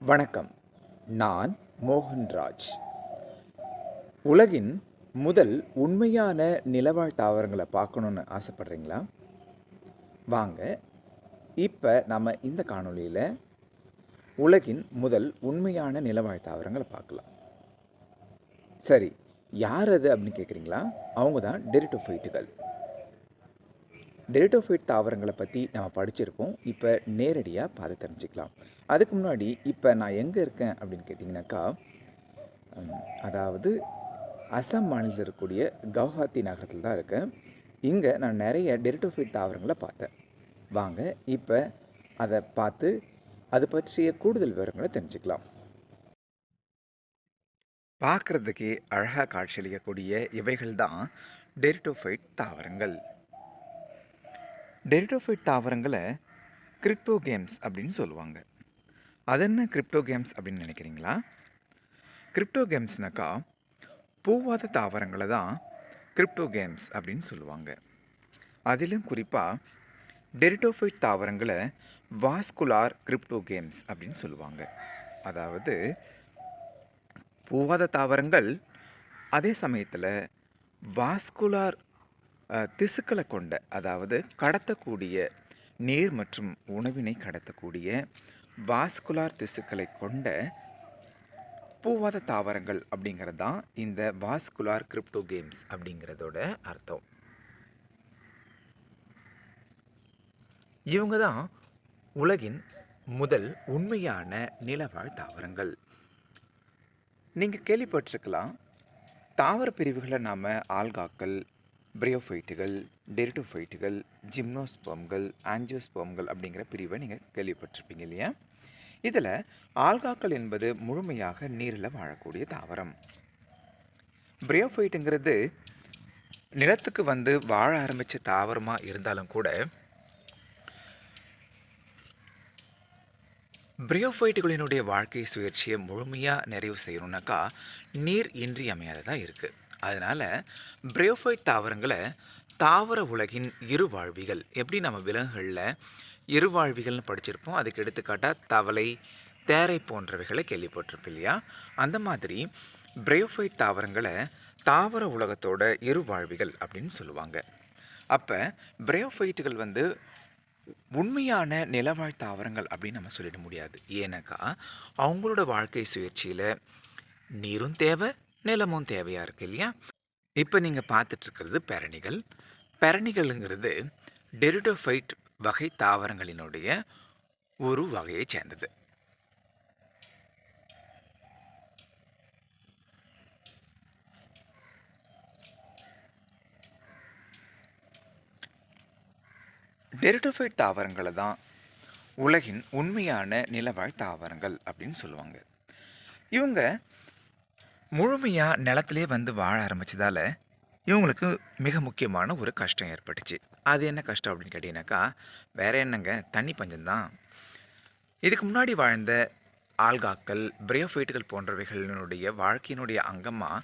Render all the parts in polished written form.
வணக்கம். நான் மோகன்ராஜ். உலகின் முதல் உண்மையான நிலவாழ் தாவரங்களை பார்க்கணுன்னு ஆசைப்படுறீங்களா? வாங்க, இப்போ நம்ம இந்த காணொளியில் உலகின் முதல் உண்மையான நிலவாழ் தாவரங்களை பார்க்கலாம். சரி, யார் அது அப்படின்னு கேட்குறீங்களா? அவங்க தான் டெரிட்டோஃபைட்டுகள். டெரிட்டோஃபைட் தாவரங்களை பற்றி நம்ம படிச்சிருக்கோம். இப்போ நேரடியாக பார்த்து தெரிஞ்சுக்கலாம். அதுக்கு முன்னாடி இப்போ நான் எங்கே இருக்கேன் அப்படின்னு கேட்டிங்கனாக்கா, அதாவது அசாம் மாநிலத்தில் இருக்கக்கூடிய கவுஹாத்தி நகரத்தில் தான் இருக்கேன். இங்கே நான் நிறைய டெரிட்டோஃபைட் தாவரங்களை பார்த்தேன். வாங்க இப்போ அதை பார்த்து அது பற்றிய கூடுதல் விவரங்களை தெரிஞ்சுக்கலாம். பார்க்குறதுக்கே அழகாக காட்சியளிக்கக்கூடிய இவைகள் தான் டெரிட்டோஃபைட் தாவரங்கள். டெரிட்டோஃபைட் தாவரங்களை கிரிப்டோகேம்ஸ் அப்படின்னு சொல்லுவாங்க. அது என்ன கிரிப்டோகேம்ஸ் அப்படின்னு நினைக்கிறீங்களா? கிரிப்டோகேம்ஸ்னாக்கா பூவாத தாவரங்களை தான் கிரிப்டோகேம்ஸ் அப்படின்னு சொல்லுவாங்க. அதிலும் குறிப்பாக டெரிட்டோஃபைட் தாவரங்களை வாஸ்குலார் கிரிப்டோகேம்ஸ் அப்படின்னு சொல்லுவாங்க. அதாவது பூவாத தாவரங்கள் அதே சமயத்தில் வாஸ்குலார் திசுக்களை கொண்ட, அதாவது கடத்தக்கூடிய நீர் மற்றும் உணவினை கடத்தக்கூடிய வாஸ்குலார் திசுக்களை கொண்ட பூவாத தாவரங்கள் அப்படிங்கிறது தான் இந்த வாஸ்குலார் கிரிப்டோகேம்ஸ் அப்படிங்கிறதோட அர்த்தம். இவங்க தான் உலகின் முதல் உண்மையான நிலவாழ் தாவரங்கள். நீங்கள் கேள்விப்பட்டிருக்கலாம், தாவர பிரிவுகளை நாம் ஆல்காக்கள், பிரியோஃபைட்டுகள், டெரிட்டோஃபைட்டுகள், ஜிம்னோஸ்பெர்ம்கள், ஆஞ்சியோஸ்பெர்ம்கள் அப்படிங்கிற பிரிவை நீங்கள் கேள்விப்பட்டிருப்பீங்க இல்லையா? இதில் ஆல்காக்கள் என்பது முழுமையாக நீரில் வாழக்கூடிய தாவரம். பிரியோஃபைட்டுங்கிறது நிலத்துக்கு வந்து வாழ ஆரம்பித்த தாவரமாக இருந்தாலும் கூட பிரியோஃபைட்டுகளினுடைய வாழ்க்கை சுழற்சியை முழுமையாக நிறைவு செய்யணுன்னாக்கா நீர் இன்றியமையாததாக இருக்குது. அதனால் பிரியோஃபைட் தாவரங்களை தாவர உலகின் இருவாழ்விகள், எப்படி நம்ம விலங்குகளில் இருவாழ்விகள்னு படிச்சிருப்போம், அதுக்கு எடுத்துக்காட்டாக தவளை, தேரை போன்றவைகளை கேள்விப்பட்டிருப்போம் இல்லையா? அந்த மாதிரி பிரியோஃபைட் தாவரங்களை தாவர உலகத்தோட இருவாழ்விகள் அப்படின்னு சொல்லுவாங்க. அப்போ பிரியோஃபைட்டுகள் வந்து உண்மையான நிலவாழ் தாவரங்கள் அப்படின்னு நம்ம சொல்லிட முடியாது. ஏன்னாக்கா அவங்களோட வாழ்க்கை சுழற்சியில் நீரும் தேவை, நிலமும் தேவையாக இருக்குது இல்லையா? இப்போ நீங்கள் பார்த்துட்ருக்கிறது பெரணிகள். பெரணிகள்ங்கிறது டெரிட்டோஃபைட் வகை தாவரங்களினுடைய ஒரு வகையை சேர்ந்தது. டெரிட்டோஃபைட் தாவரங்களை தான் உலகின் உண்மையான நிலவாழ் தாவரங்கள் அப்படின்னு சொல்லுவாங்க. இவங்க முழுமையாக நிலத்திலே வந்து வாழ ஆரம்பித்ததால் இவங்களுக்கு மிக முக்கியமான ஒரு கஷ்டம் ஏற்பட்டுச்சு. அது என்ன கஷ்டம் அப்படின்னு கேட்டிங்கனாக்கா, வேறு என்னங்க, தண்ணி பஞ்சம்தான். இதுக்கு முன்னாடி வாழ்ந்த ஆல்காக்கள், பிரியோஃபைட்டுகள் போன்றவைகளினுடைய வாழ்க்கையினுடைய அங்கமாக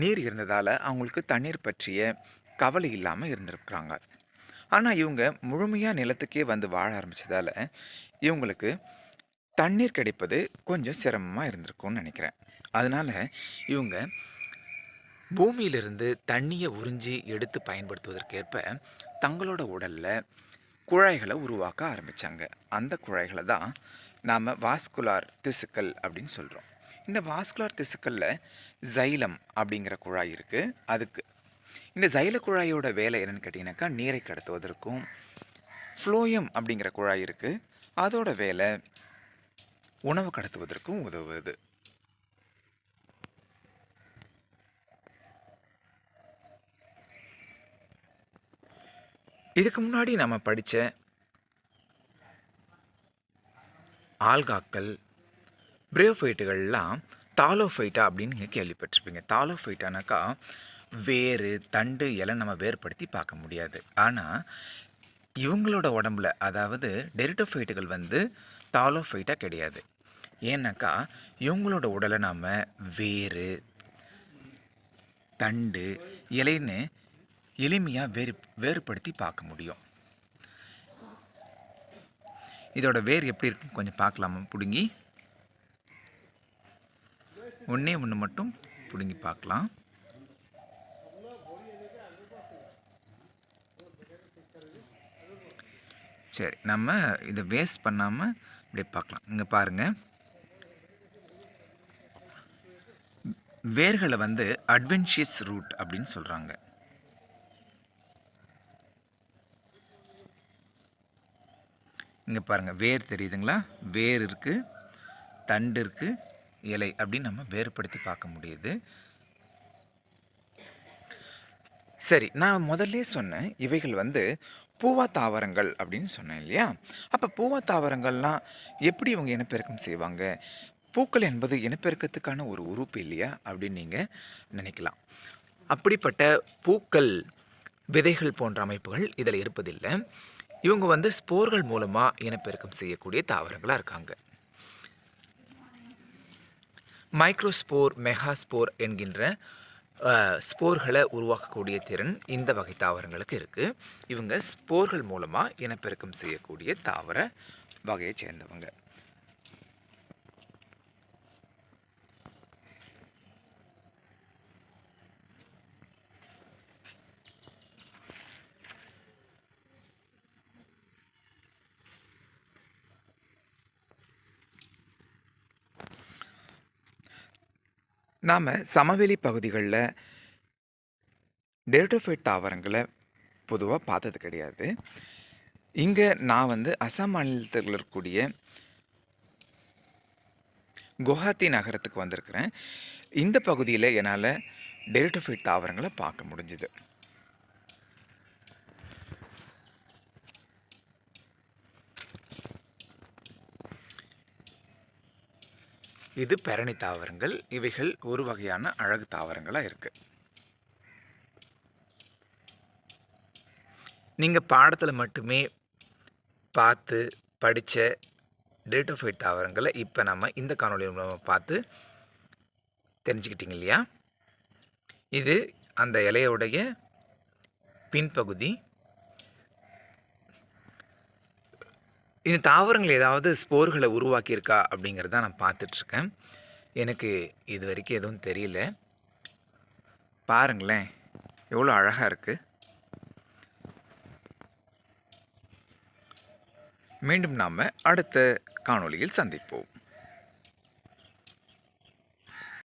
நீர் இருந்ததால் அவங்களுக்கு தண்ணீர் பற்றிய கவலை இல்லாமல் இருந்திருக்கிறாங்க. ஆனால் இவங்க முழுமையாக நிலத்துக்கே வந்து வாழ ஆரம்பித்ததால் இவங்களுக்கு தண்ணீர் கிடைப்பது கொஞ்சம் சிரமமாக இருந்திருக்கும்னு நினைக்கிறேன். அதனால் இவங்க பூமியிலிருந்து தண்ணியை உறிஞ்சி எடுத்து பயன்படுத்துவதற்கேற்ப தங்களோட உடலில் குழாய்களை உருவாக்க ஆரம்பித்தாங்க. அந்த குழாய்களை தான் நாம் வாஸ்குலார் திசுக்கள் அப்படின்னு சொல்கிறோம். இந்த வாஸ்குலார் திசுக்களில் ஜைலம் அப்படிங்கிற குழாய் இருக்குது. அதுக்கு இந்த ஜைல குழாயோட வேலை என்னென்னு கேட்டிங்கனாக்கா நீரை கடத்துவதற்கும், ஃப்ளோயம் அப்படிங்கிற குழாய் இருக்குது, அதோட வேலை உணவு கடத்துவதற்கும் உதவுது. இதுக்கு முன்னாடி நம்ம படித்த ஆல்காக்கள், பிரியோஃபைட்டுகள்லாம் தாலோஃபைட்டா அப்படின்னு நீங்கள் கேள்விப்பட்டிருப்பீங்க. தாலோஃபைட்டானாக்கா வேறு, தண்டு, இலை நம்ம வேறுபடுத்தி பார்க்க முடியாது. ஆனால் இவங்களோட உடம்புல, அதாவது டெரிட்டோஃபைட்டுகள் வந்து தாலோஃபைட்டாக கிடையாது. ஏன்னாக்கா இவங்களோட உடலை நாம் வேறு, தண்டு, இலைன்னு எளிமையாக வேறுபடுத்தி பார்க்க முடியும். இதோட வேர் எப்படி இருக்குன்னு கொஞ்சம் பார்க்கலாமா? பிடுங்கி ஒன்றே ஒன்று மட்டும் பிடுங்கி பார்க்கலாம். சரி, நம்ம இதை வேஸ்ட் பண்ணாமல் இப்படியே பார்க்கலாம். இங்கே பாருங்கள், வேர்களை வந்து அட்வென்ச்சர்ஸ் ரூட் அப்படின்னு சொல்கிறாங்க. இங்கே பாருங்கள், வேர் தெரியுதுங்களா? வேர் இருக்குது, தண்டு இருக்குது, இலை அப்படின்னு நம்ம வேறுபடுத்தி பார்க்க முடியுது. சரி, நான் முதல்ல சொன்னேன் இவைகள் வந்து பூவா தாவரங்கள் அப்படின்னு சொன்னேன் இல்லையா? அப்போ பூவா தாவரங்கள்லாம் எப்படி இவங்க இனப்பெருக்கம் செய்வாங்க? பூக்கள் என்பது இனப்பெருக்கத்துக்கான ஒரு உறுப்பு இல்லையா அப்படின்னு நீங்கள் நினைக்கலாம். அப்படிப்பட்ட பூக்கள், விதைகள் போன்ற அமைப்புகள் இதில் இருப்பதில்லை. இவங்க வந்து ஸ்போர்கள் மூலமாக இனப்பெருக்கம் செய்யக்கூடிய தாவரங்களாக இருக்காங்க. மைக்ரோஸ்போர், மெகாஸ்போர் என்கின்ற ஸ்போர்களை உருவாக்கக்கூடிய திறன் இந்த வகை தாவரங்களுக்கு இருக்குது. இவங்க ஸ்போர்கள் மூலமாக இனப்பெருக்கம் செய்யக்கூடிய தாவர வகையை சேர்ந்தவங்க. நாம் சமவெளி பகுதிகளில் டெரிட்டோஃபைட் தாவரங்களை பொதுவாக பார்த்தது கிடையாது. இங்கே நான் வந்து அசாம் மாநிலத்தில் இருக்கக்கூடிய குவஹாத்தி நகரத்துக்கு வந்திருக்கிறேன். இந்த பகுதியில் என்னால் டெரிட்டோஃபைட் தாவரங்களை பார்க்க முடிஞ்சுது. இது பெரணி தாவரங்கள். இவைகள் ஒரு வகையான அழகு தாவரங்களாக இருக்குது. நீங்கள் பாடத்தில் மட்டுமே பார்த்து படித்த டெரிட்டோஃபைட் தாவரங்களை இப்போ நம்ம இந்த காணொலி மூலமாக பார்த்து தெரிஞ்சுக்கிட்டீங்க இல்லையா? இது அந்த இலையோடைய பின்பகுதி. இந்த தாவரங்கள் ஏதாவது ஸ்போர்களை உருவாக்கியிருக்கா அப்படிங்கிறத நான் பார்த்துட்ருக்கேன். எனக்கு இது வரைக்கும் எதுவும் தெரியல. பாருங்களேன், எவ்வளோ அழகாக இருக்குது. மீண்டும் நாம் அடுத்த காணொளியில் சந்திப்போம்.